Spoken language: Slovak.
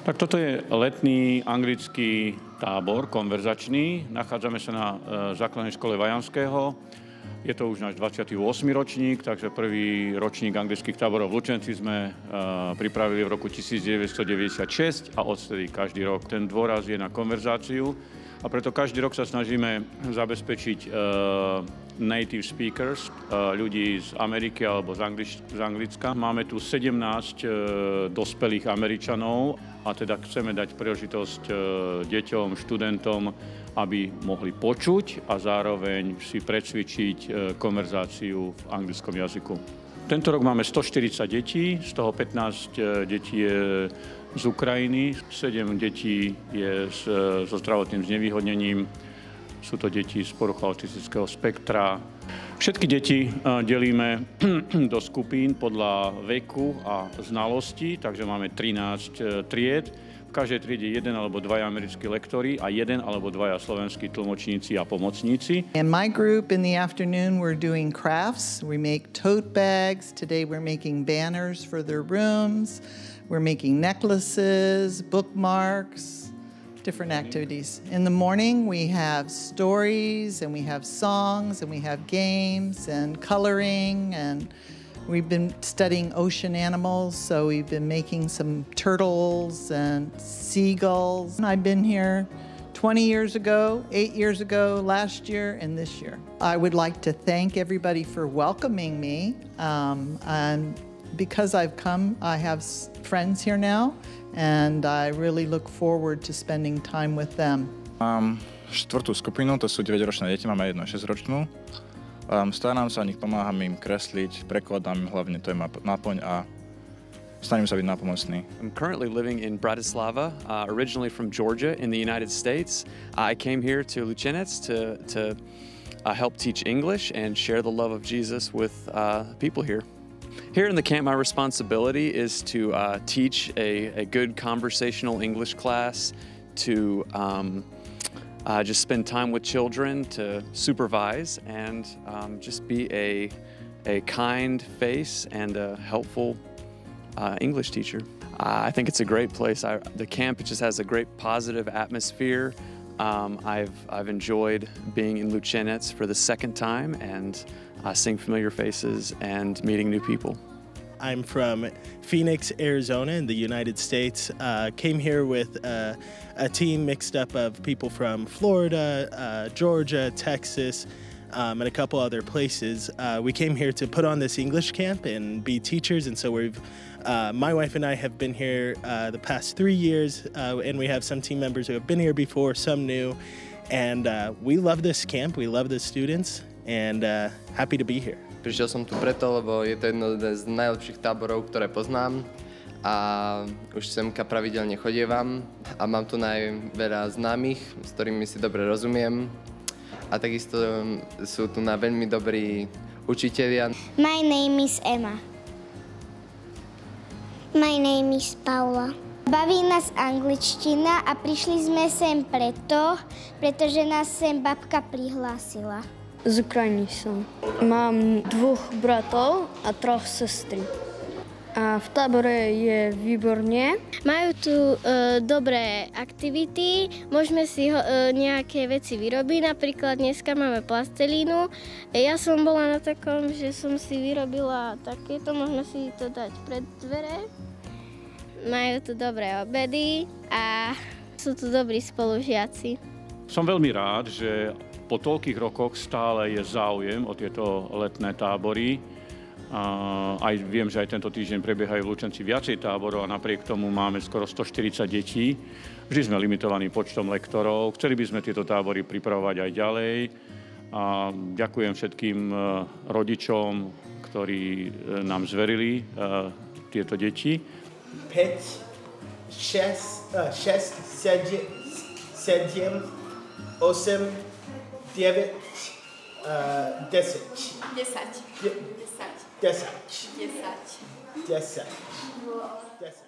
Tak toto je letný anglický tábor, konverzačný. Nachádzame sa na základnej škole Vajanského. Je to už náš 28. ročník, takže prvý ročník anglických táborov v Lučenci sme pripravili v roku 1996 a odtedy každý rok. Ten dôraz je na konverzáciu a preto každý rok sa snažíme zabezpečiť native speakers, ľudí z Ameriky alebo z Anglicka. Máme tu 17 dospelých Američanov a teda chceme dať príležitosť deťom, študentom, aby mohli počuť a zároveň si precvičiť konverzáciu v anglickom jazyku. Tento rok máme 140 detí, z toho 15 detí je z Ukrajiny, 7 detí je so zdravotným znevýhodnením. Sú to deti z poruchou autistického spektra. Všetky deti delíme do skupín podľa veku a znalosti, takže máme 13 tried. V každej triede jeden alebo dvaja americkí lektori a jeden alebo dvaja slovenskí tlmočníci a pomocníci. In my group in the afternoon we're doing crafts. We make tote bags. Today we're making banners for their rooms. We're making necklaces, bookmarks, different activities. In the morning, we have stories and we have songs and we have games and coloring, and we've been studying ocean animals, so we've been making some turtles and seagulls. I've been here 20 years ago, 8 years ago, last year, and this year. I would like to thank everybody for welcoming me, and because I've come, I have friends here now, and I really look forward to spending time with them. Mám štvrtú skupinu, to sú 9-ročné deti, máme jednu 6-ročnú. Starám sa o nich, pomáham im kresliť, prekladám im hlavne, to je náplň a snažím sa byť nápomocný. I'm currently living in Bratislava, originally from Georgia in the United States. I came here to Lučenec to help teach English and share the love of Jesus with people here. Here in the camp, my responsibility is to teach a good conversational English class, to just spend time with children, to supervise, and just be a kind face and a helpful English teacher. I think it's a great place. The camp just has a great positive atmosphere. I've enjoyed being in Lučenec for the second time and seeing familiar faces and meeting new people. I'm from Phoenix, Arizona in the United States. Came here with a team mixed up of people from Florida, Georgia, Texas, and a couple other places. We came here to put on this English camp and be teachers, and so my wife and I have been here the past 3 years, and we have some team members who have been here before, some new, and we love this camp, we love the students, and happy to be here. Prišiel som tu preto, lebo je to jedno z najlepších táborov, ktoré poznám a už semka pravidelne chodievam a mám tu veľa známych, s ktorými si dobre rozumiem a takisto sú tu na veľmi dobrí učitelia. My name is Emma. My name is Paula. Baví nás angličtina a prišli sme sem pretože nás sem babka prihlásila. Z Ukrajiny som. Mám 2 bratov a 3 sestry. A v tábore je výborne. Majú tu dobré aktivity, môžeme si nejaké veci vyrobiť, napríklad dneska máme plastelínu. Ja som bola na takom, že som si vyrobila takéto, môžeme si to dať pred dvere. Majú tu dobré obedy a sú tu dobrí spolužiaci. Som veľmi rád, že po toľkých rokoch stále je záujem o tieto letné tábory. Aj viem, že aj tento týždeň prebiehajú v Lučenci viacej táborov a napriek tomu máme skoro 140 detí. Vždy sme limitovaní počtom lektorov. Chceli by sme tieto tábory pripravovať aj ďalej. A ďakujem všetkým rodičom, ktorí nám zverili tieto deti. 5, 6, 7, 8, 9, 10. 10. 10. 10. 10. 10. 10.